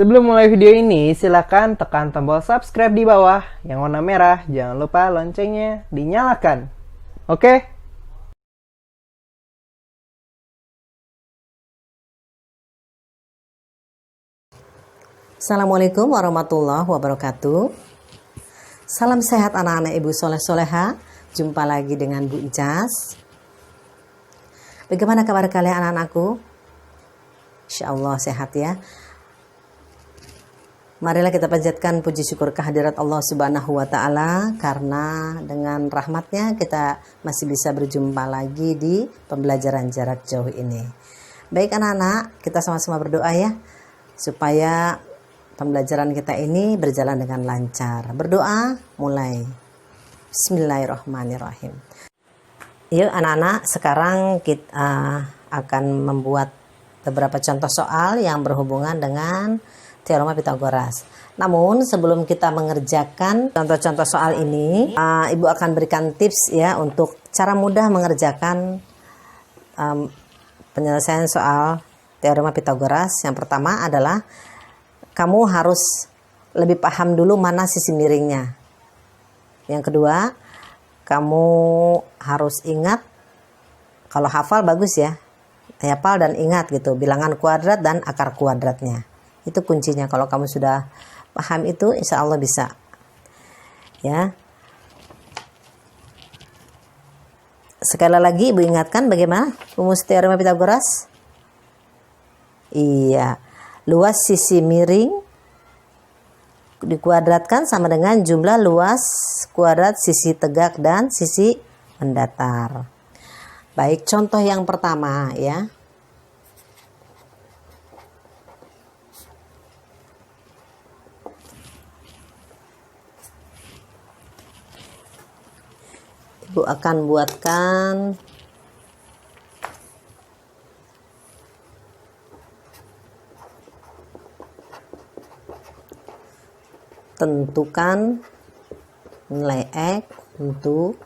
Sebelum mulai video ini, silakan tekan tombol subscribe di bawah yang warna merah. Jangan lupa loncengnya dinyalakan. Oke? Assalamualaikum warahmatullahi wabarakatuh. Salam sehat anak-anak ibu soleh-soleha. Jumpa lagi dengan Bu Ijaz. Bagaimana kabar kalian anak-anakku? Insya Allah sehat ya. Marilah kita panjatkan puji syukur kehadirat Allah Subhanahu wa Ta'ala, karena dengan rahmatnya kita masih bisa berjumpa lagi di pembelajaran jarak jauh ini. Baik anak-anak, kita sama-sama berdoa ya, supaya pembelajaran kita ini berjalan dengan lancar. Berdoa mulai. Bismillahirrahmanirrahim. Yuk anak-anak, sekarang kita akan membuat beberapa contoh soal yang berhubungan dengan Teorema Pitagoras. Namun sebelum kita mengerjakan contoh-contoh soal ini, Ibu akan berikan tips ya untuk cara mudah mengerjakan penyelesaian soal Teorema Pitagoras. Yang pertama adalah kamu harus lebih paham dulu mana sisi miringnya. Yang kedua, kamu harus ingat, kalau hafal bagus ya, hafal dan ingat gitu, bilangan kuadrat dan akar kuadratnya. Itu kuncinya. Kalau kamu sudah paham itu, insya Allah bisa. Ya. Sekali lagi Ibu ingatkan bagaimana rumus teorema Pitagoras. Iya. Luas sisi miring dikuadratkan sama dengan jumlah luas kuadrat sisi tegak dan sisi mendatar. Baik, contoh yang pertama ya. Ibu akan buatkan tentukan nilai X untuk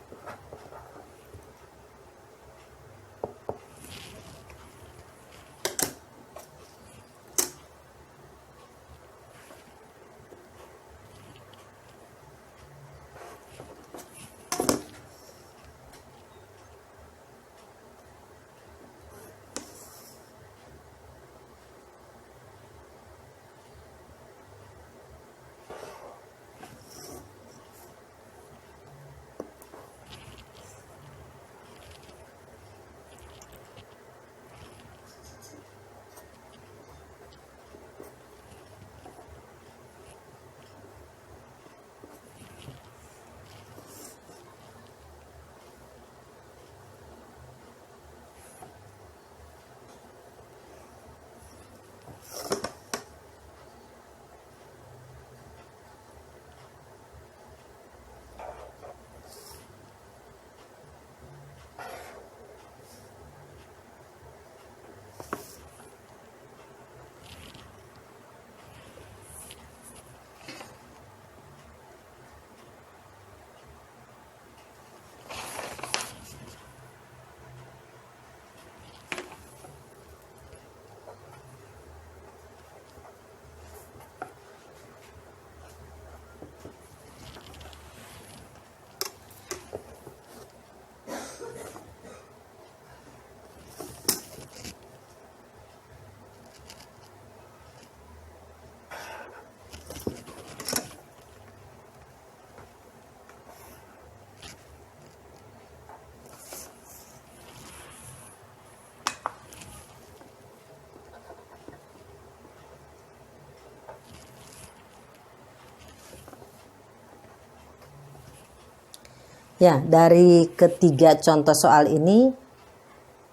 ya, dari ketiga contoh soal ini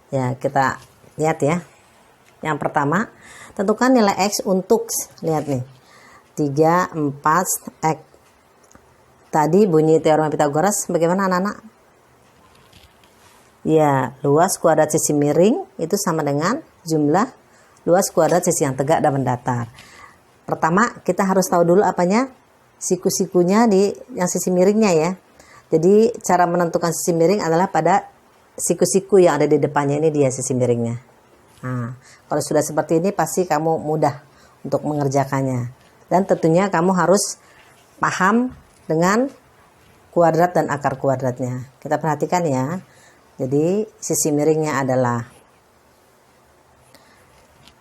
ya kita lihat ya. Yang pertama, tentukan nilai X untuk, lihat nih, 3, 4, X. Tadi bunyi teorema Pitagoras bagaimana anak-anak? Ya, luas kuadrat sisi miring itu sama dengan jumlah luas kuadrat sisi yang tegak dan mendatar. Pertama, kita harus tahu dulu apanya? Siku-sikunya di yang sisi miringnya ya. Jadi cara menentukan sisi miring adalah pada siku-siku yang ada di depannya, ini dia sisi miringnya. Nah, kalau sudah seperti ini pasti kamu mudah untuk mengerjakannya. Dan tentunya kamu harus paham dengan kuadrat dan akar kuadratnya. Kita perhatikan ya. Jadi sisi miringnya adalah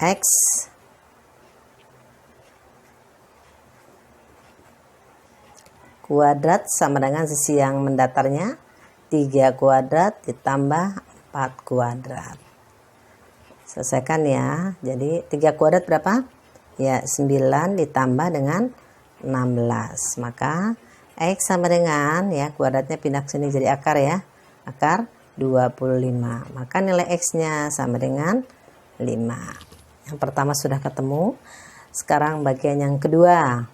X kuadrat sama dengan sisi yang mendatarnya 3 kuadrat ditambah 4 kuadrat. Selesaikan ya. Jadi 3 kuadrat berapa? Ya 9 ditambah dengan 16. Maka X sama dengan ya kuadratnya pindah ke sini jadi akar ya. Akar 25. Maka nilai X-nya sama dengan 5. Yang pertama sudah ketemu. Sekarang bagian yang kedua.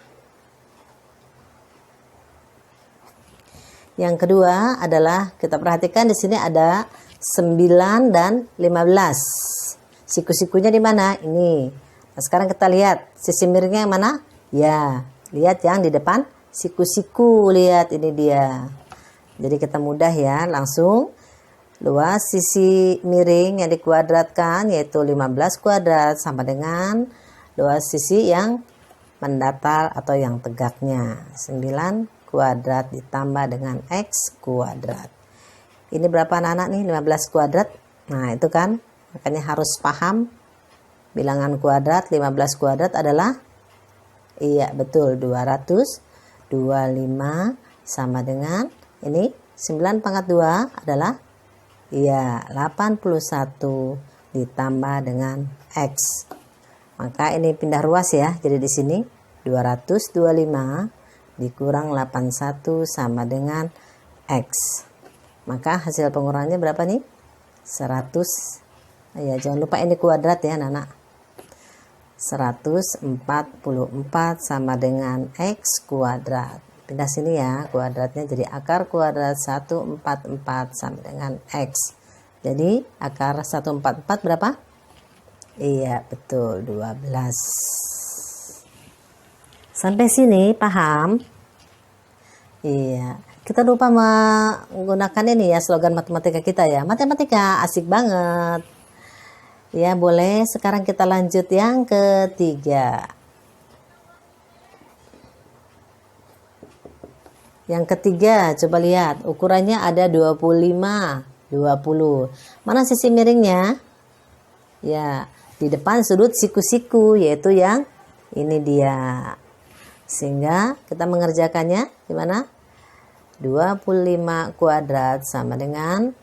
Yang kedua adalah kita perhatikan di sini ada 9 dan 15. Siku-sikunya di mana? Ini. Nah, sekarang kita lihat sisi miringnya yang mana? Ya, lihat yang di depan siku-siku, lihat ini dia. Jadi kita mudah ya, langsung luas sisi miring yang dikuadratkan yaitu 15 kuadrat sama dengan luas sisi yang mendatar atau yang tegaknya 9 kuadrat ditambah dengan X kuadrat. Ini berapa anak-anak nih? 15 kuadrat. Nah itu kan, makanya harus paham bilangan kuadrat. 15 kuadrat adalah, iya betul, 225 sama dengan, ini 9 pangkat 2 adalah, iya 81 ditambah dengan X. Maka ini pindah ruas ya, jadi di sini 225 dikurang 81 sama dengan X. Maka hasil pengurangannya berapa nih? 100. Ya, jangan lupa ini kuadrat ya, anak-anak. 144 sama dengan X kuadrat. Pindah sini ya, kuadratnya jadi akar kuadrat 144 sama dengan X. Jadi akar 144 berapa? Iya, betul, 12. Sampai sini paham? Iya. Kita lupa menggunakan ini ya slogan matematika kita ya. Matematika asik banget. Ya, boleh. Sekarang kita lanjut yang ketiga. Yang ketiga, coba lihat. Ukurannya ada 25, 20. Mana sisi miringnya? Ya, di depan sudut siku-siku, yaitu yang ini dia. Sehingga kita mengerjakannya gimana? 25 kuadrat sama dengan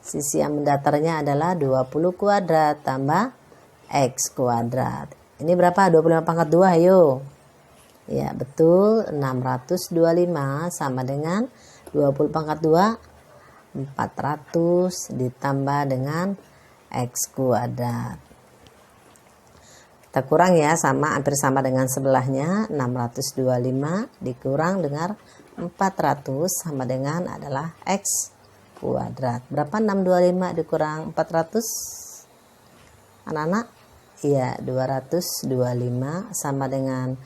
sisi yang mendatarnya adalah 20 kuadrat tambah X kuadrat. Ini berapa? 25 pangkat 2, ayo. Ya, betul. 625 sama dengan 20 pangkat 2, 400 ditambah dengan X kuadrat. Kita kurang ya, sama hampir sama dengan sebelahnya. 625 dikurang dengan 400 sama dengan adalah X kuadrat. Berapa 625 dikurang 400? Anak-anak? Iya, 225 sama dengan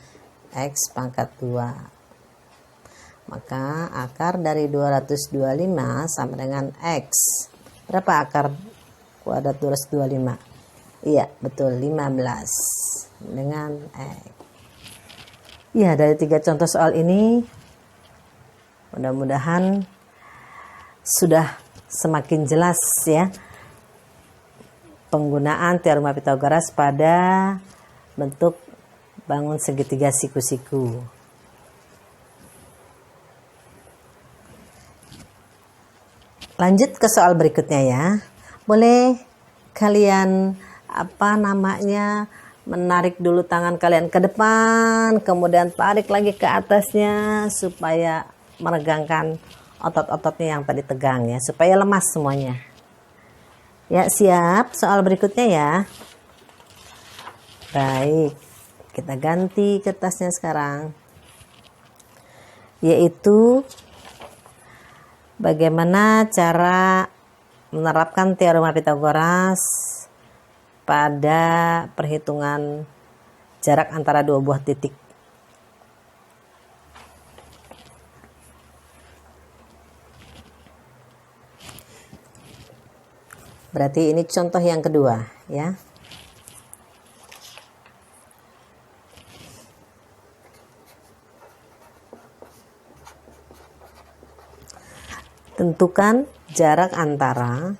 X pangkat 2. Maka akar dari 225 sama dengan X. Berapa akar kuadrat 225? Iya, betul, 15 dengan X. Ya, dari 3 contoh soal ini mudah-mudahan sudah semakin jelas ya penggunaan teorema Pythagoras pada bentuk bangun segitiga siku-siku. Lanjut ke soal berikutnya ya. Boleh kalian menarik dulu tangan kalian ke depan, kemudian tarik lagi ke atasnya supaya meregangkan otot-ototnya yang tadi tegang ya, supaya lemas semuanya. Ya, siap. Soal berikutnya ya. Baik, kita ganti kertasnya sekarang. Yaitu bagaimana cara menerapkan teorema Pythagoras pada perhitungan jarak antara dua buah titik. Berarti ini contoh yang kedua ya. Tentukan jarak antara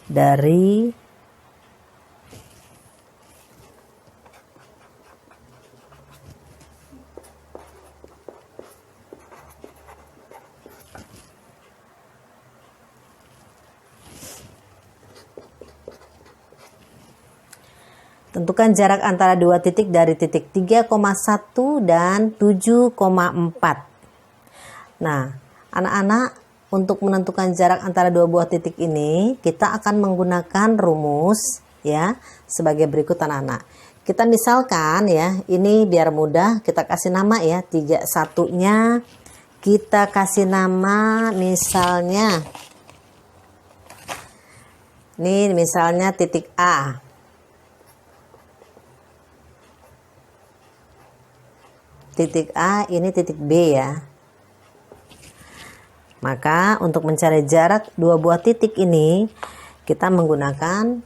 dari tentukan jarak antara dua titik dari titik 3,1 dan 7,4. Nah, anak-anak, untuk menentukan jarak antara dua buah titik ini, kita akan menggunakan rumus ya, sebagai berikut anak-anak. Kita misalkan ya, ini biar mudah, kita kasih nama ya, 31-nya kita kasih nama misalnya, ini misalnya titik A. Titik A, ini titik B ya. Maka untuk mencari jarak dua buah titik ini, kita menggunakan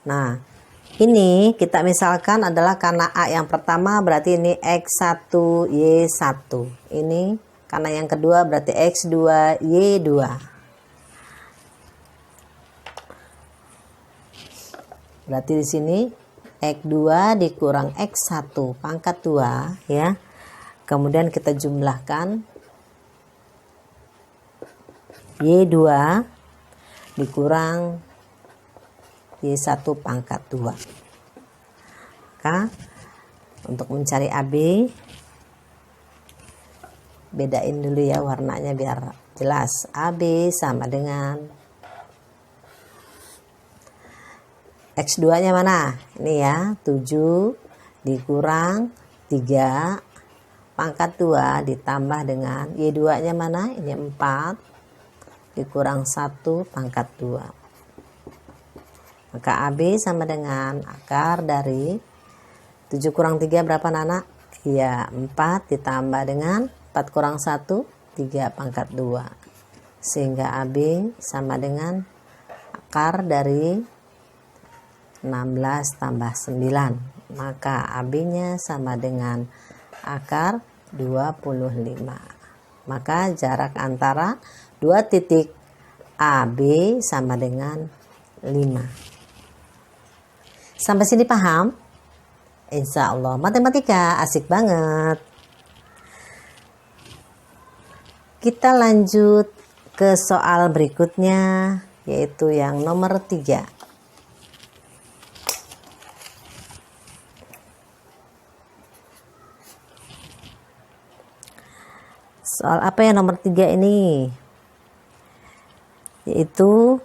nah, ini kita misalkan adalah karena A yang pertama berarti ini X1 Y1. Ini karena yang kedua berarti X2 Y2. Berarti di sini X2 dikurang X1 pangkat 2 ya. Kemudian kita jumlahkan Y2 dikurang Y1 pangkat 2. Maka untuk mencari AB, bedain dulu ya warnanya biar jelas. AB sama dengan X2 nya mana? Ini ya, 7 dikurang 3 pangkat 2 ditambah dengan Y2 nya mana? Ini 4 dikurang 1 pangkat 2. Maka AB sama dengan akar dari 7 kurang 3 berapa Nana? Ya 4 ditambah dengan 4 kurang 1 3 pangkat 2. Sehingga AB sama dengan akar dari 16 tambah 9. Maka AB nya sama dengan akar 25. Maka jarak antara dua titik AB sama dengan 5. Sampai sini paham? Insya Allah matematika asik banget. Kita lanjut ke soal berikutnya, yaitu yang nomor 3. Soal apa yang nomor 3 ini? Yaitu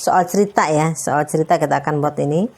soal cerita ya, soal cerita kita akan buat ini.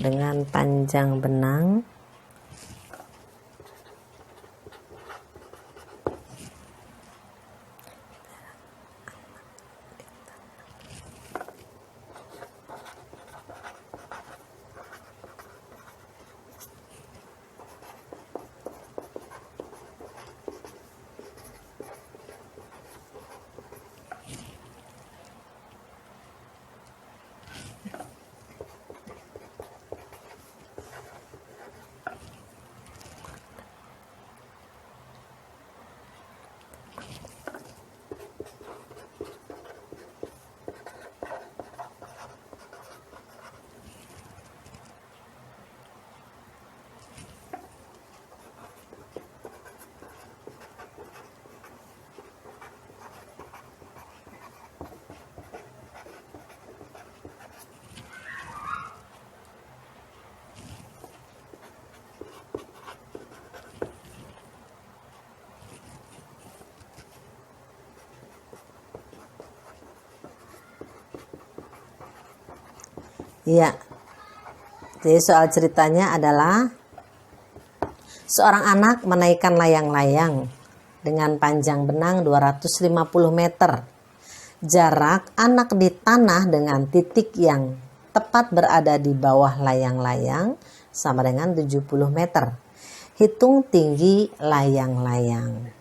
Dengan panjang benang Iya. Jadi soal ceritanya adalah seorang anak menaikkan layang-layang dengan panjang benang 250 meter. Jarak anak di tanah dengan titik yang tepat berada di bawah layang-layang sama dengan 70 meter. Hitung tinggi layang-layang.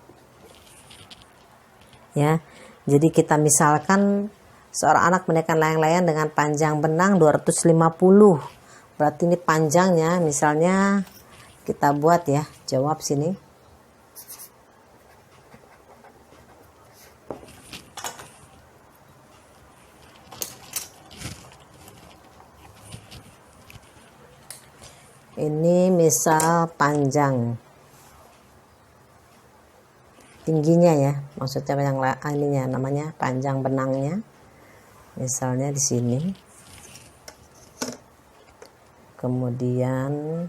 Ya. Jadi kita misalkan seorang anak menaikkan layang-layang dengan panjang benang 250. Berarti ini panjangnya misalnya kita buat ya, jawab sini. Ini misal panjang. Tingginya ya, maksudnya yang ininya namanya panjang benangnya. Misalnya di sini. Kemudian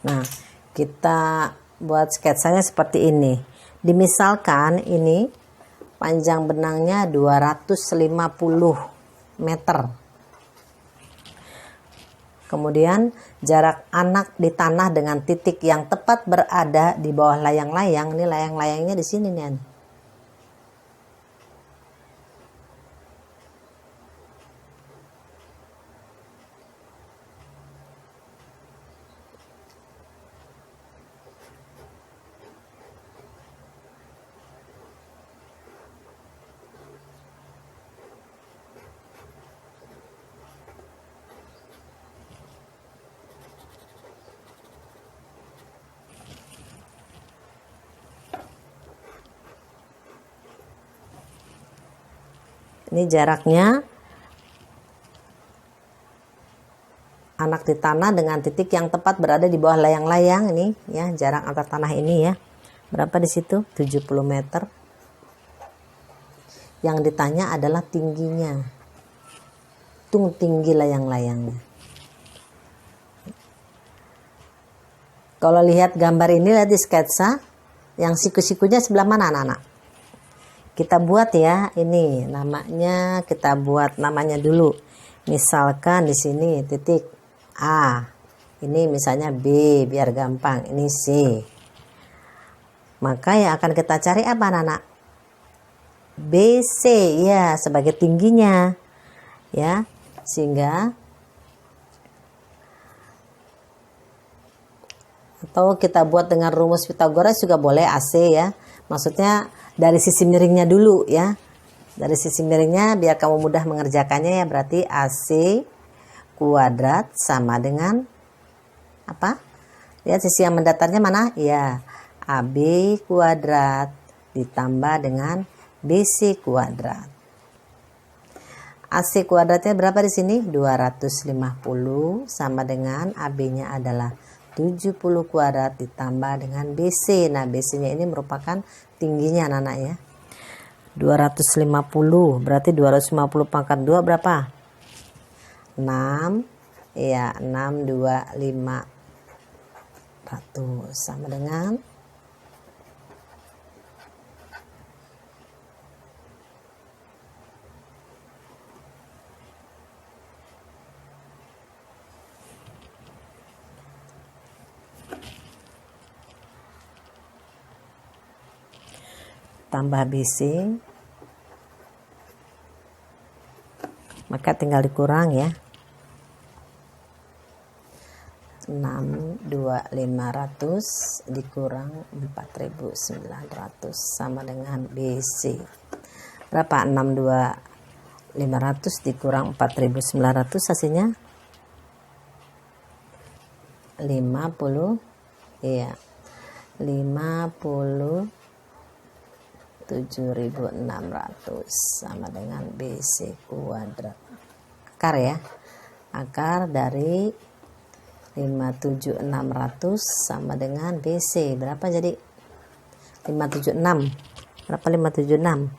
nah, kita buat sketsanya seperti ini. Dimisalkan ini panjang benangnya 250 meter. Kemudian jarak anak di tanah dengan titik yang tepat berada di bawah layang-layang. Ini layang-layangnya di sini nih. Ini jaraknya anak di tanah dengan titik yang tepat berada di bawah layang-layang ini ya, jarak antar tanah ini ya. Berapa di situ? 70 meter. Yang ditanya adalah tingginya. Hitung tinggi layang-layangnya. Kalau lihat gambar ini, lihat di sketsa, yang siku-sikunya sebelah mana anak-anak? Kita buat ya, ini namanya, kita buat namanya dulu. Misalkan di sini titik A, ini misalnya B, biar gampang, ini C. Maka yang akan kita cari apa anak-anak? BC ya, sebagai tingginya ya, sehingga atau kita buat dengan rumus Pythagoras juga boleh, AC ya. Maksudnya dari sisi miringnya dulu ya. Dari sisi miringnya biar kamu mudah mengerjakannya ya, berarti AC kuadrat sama dengan apa? Lihat sisi yang mendatarnya mana? Ya, AB kuadrat ditambah dengan BC kuadrat. AC kuadratnya berapa di sini? 250 sama dengan AB-nya adalah 70 kuadrat ditambah dengan BC. Nah, BC-nya ini merupakan tingginya anak-anak ya. 250 berarti 250 pangkat 2 berapa? 6 ya, 625 ratus sama dengan tambah BC, maka tinggal dikurang ya. 62500 dikurang 4900 sama dengan BC. Berapa? 62500 dikurang 4900 hasilnya 50 iya, 57.600 sama dengan BC kuadrat. Akar ya, akar dari 57.600 sama dengan BC berapa? Jadi 576 Berapa? 576.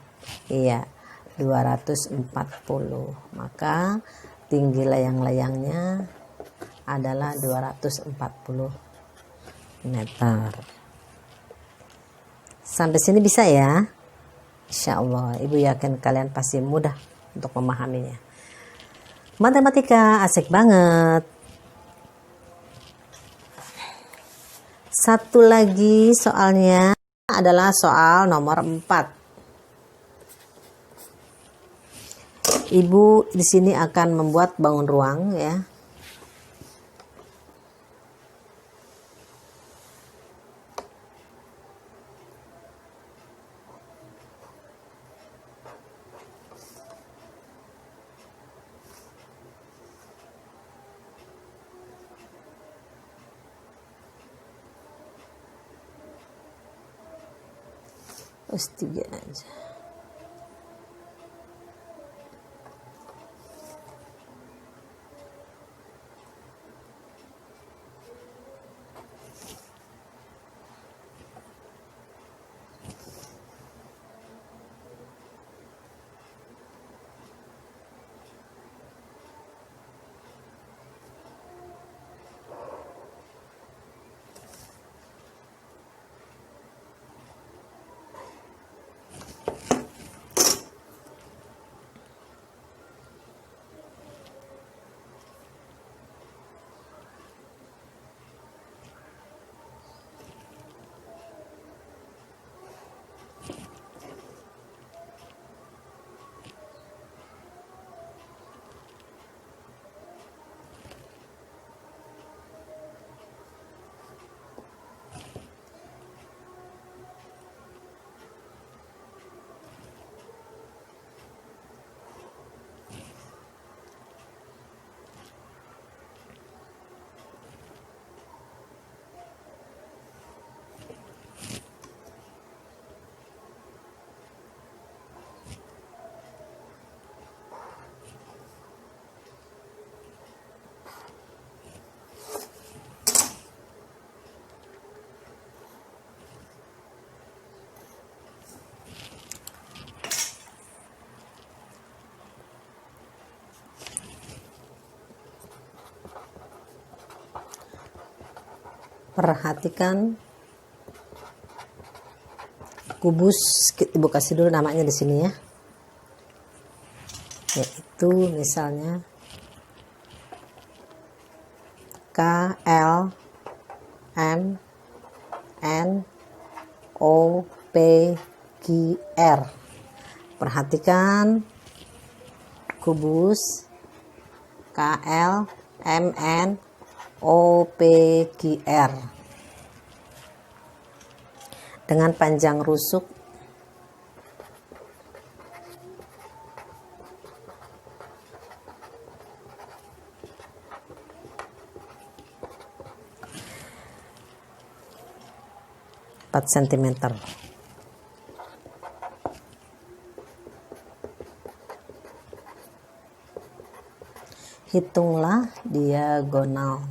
Iya, 240. Maka tinggi layang-layangnya adalah 240 meter. Sampai sini bisa ya? Insya Allah, Ibu yakin kalian pasti mudah untuk memahaminya. Matematika asik banget. Satu lagi soalnya adalah soal nomor 4. Ibu di sini akan membuat bangun ruang ya. Tiga aja. Perhatikan kubus, Ibu kasih dulu namanya di sini ya. Yaitu misalnya K L M N O P Q R. Perhatikan kubus K L M N O P Q R dengan panjang rusuk 4 cm. Hitunglah diagonal.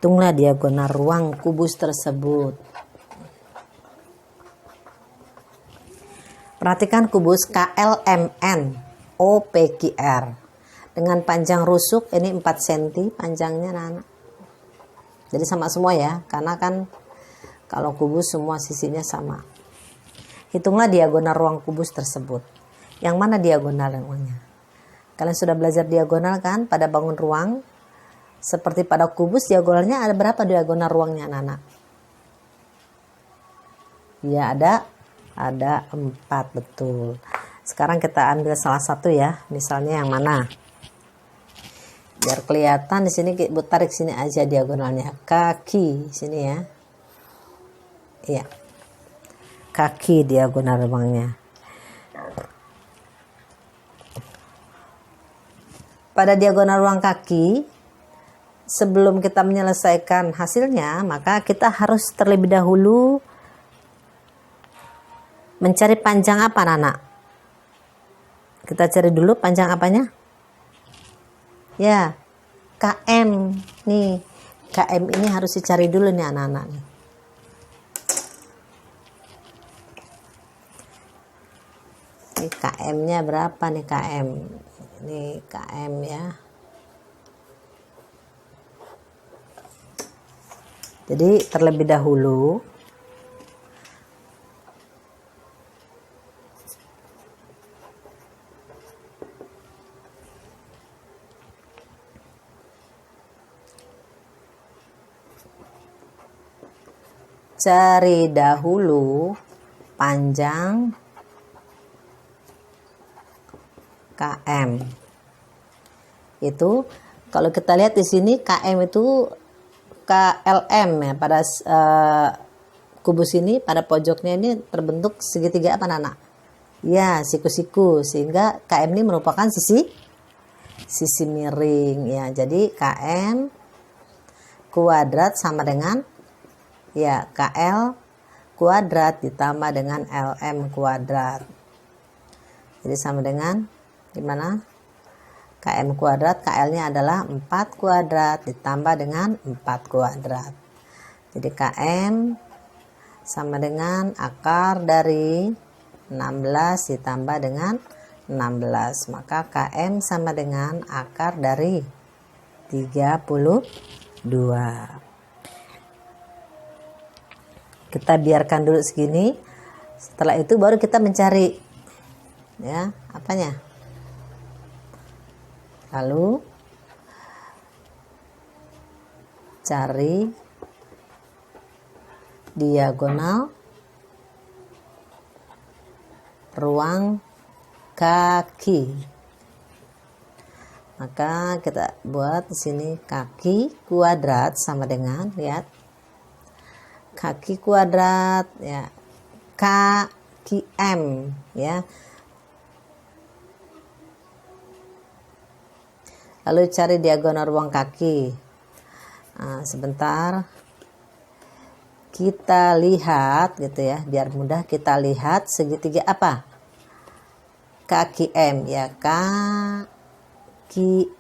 Hitunglah diagonal ruang kubus tersebut. Perhatikan kubus KLMN OPQR dengan panjang rusuk ini 4 cm panjangnya anak. Jadi sama semua ya, karena kan kalau kubus semua sisinya sama. Hitunglah diagonal ruang kubus tersebut. Yang mana diagonal ruangnya? Kalian sudah belajar diagonal kan pada bangun ruang? Seperti pada kubus diagonalnya ada berapa diagonal ruangnya anak-anak? Ya ada 4, betul. Sekarang kita ambil salah satu ya, misalnya yang mana? Biar kelihatan di sini Ibu tarik sini aja diagonalnya. Kaki sini ya. Iya. Kaki diagonal ruangnya. Pada diagonal ruang kaki, sebelum kita menyelesaikan hasilnya, maka kita harus terlebih dahulu mencari panjang apa, Nana? Kita cari dulu panjang apanya? Ya, KM. Nih, KM ini harus dicari dulu nih anak-anak nih. Ini KM-nya berapa nih KM? Ini KM ya. Jadi terlebih dahulu cari dahulu panjang KM. Itu kalau kita lihat di sini KM itu KLM ya, pada kubus ini pada pojoknya ini terbentuk segitiga apa anak? Ya, siku-siku, sehingga KM ini merupakan sisi miring ya. Jadi KM kuadrat sama dengan ya KL kuadrat ditambah dengan LM kuadrat. Jadi sama dengan gimana? KM kuadrat, KL-nya adalah 4 kuadrat ditambah dengan 4 kuadrat. Jadi KM sama dengan akar dari 16 ditambah dengan 16. Maka KM sama dengan akar dari 32. Kita biarkan dulu segini. Setelah itu baru kita mencari ya apanya. Lalu cari diagonal ruang kaki. Maka kita buat di sini kaki kuadrat sama dengan, lihat, kaki kuadrat ya KM ya. Lalu cari diagonal ruang kaki. Nah, sebentar kita lihat gitu ya, biar mudah kita lihat segitiga apa? Kaki M ya, kaki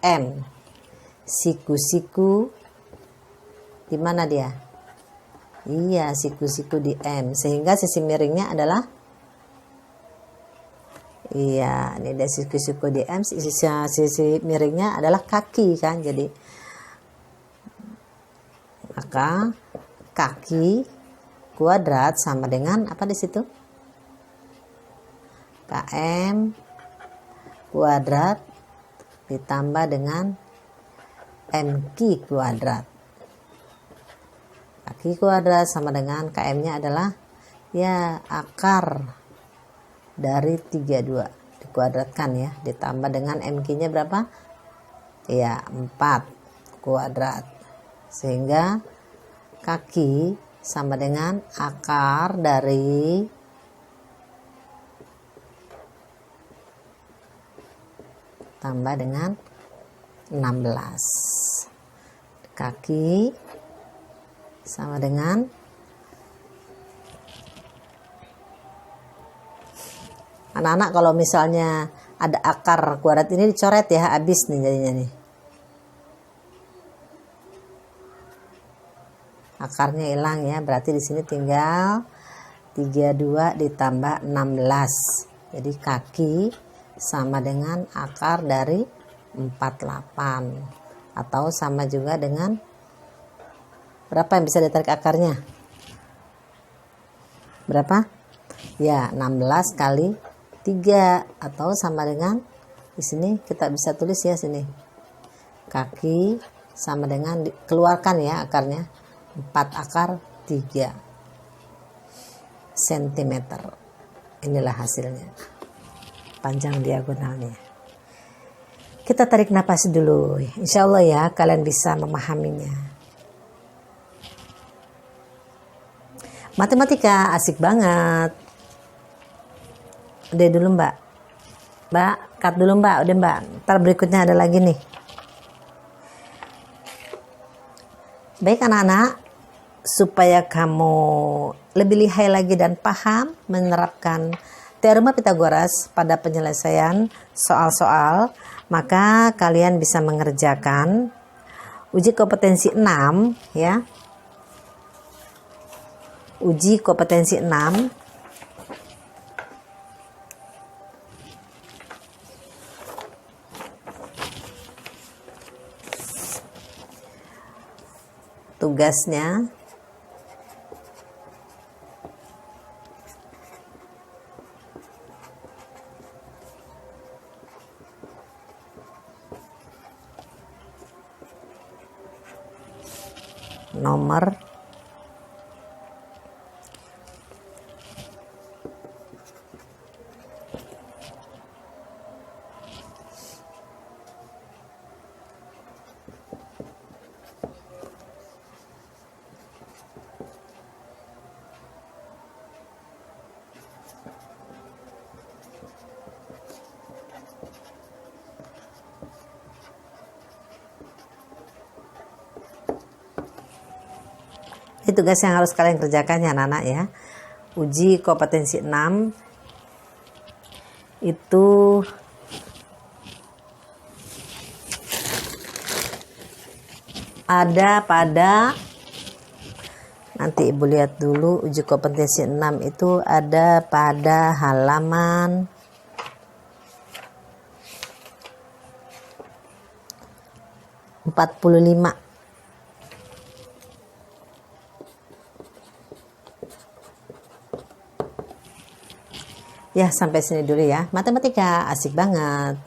M. Siku-siku di mana dia? Iya, siku-siku di M, sehingga sisi miringnya adalah iya, ini ada siku-siku di M, sisi miringnya adalah kaki kan. Jadi maka kaki kuadrat sama dengan apa di situ? KM kuadrat ditambah dengan MQ kuadrat. Kaki kuadrat sama dengan KM-nya adalah ya akar dari 32 dikuadratkan ya, ditambah dengan MQ-nya berapa? Ya 4 kuadrat, sehingga kaki sama dengan akar dari tambah dengan 16. Kaki sama dengan anak-anak, kalau misalnya ada akar kuadrat ini dicoret ya, habis nih jadinya nih. Akarnya hilang ya, berarti di sini tinggal 32 ditambah 16. Jadi kaki sama dengan akar dari 48, atau sama juga dengan berapa yang bisa ditarik akarnya? Berapa? Ya, 16 kali 3, atau sama dengan di sini kita bisa tulis ya sini. Kaki sama dengan keluarkan ya akarnya, 4 akar 3 cm. Inilah hasilnya. Panjang diagonalnya. Kita tarik napas dulu. Insya Allah ya kalian bisa memahaminya. Matematika asik banget. Udah dulu mbak, cut dulu mbak, udah mbak, ntar berikutnya ada lagi nih. Baik anak-anak, supaya kamu lebih lihai lagi dan paham menerapkan teorema Pitagoras pada penyelesaian soal-soal, maka kalian bisa mengerjakan Uji kompetensi 6 ya. Uji kompetensi 6. Tugasnya nomor 5. Ini tugas yang harus kalian kerjakan ya anak-anak ya. Uji kompetensi 6 itu ada pada, nanti ibu lihat dulu, uji kompetensi 6 itu ada pada halaman 45. Ya, sampai sini dulu ya. Matematika asik banget.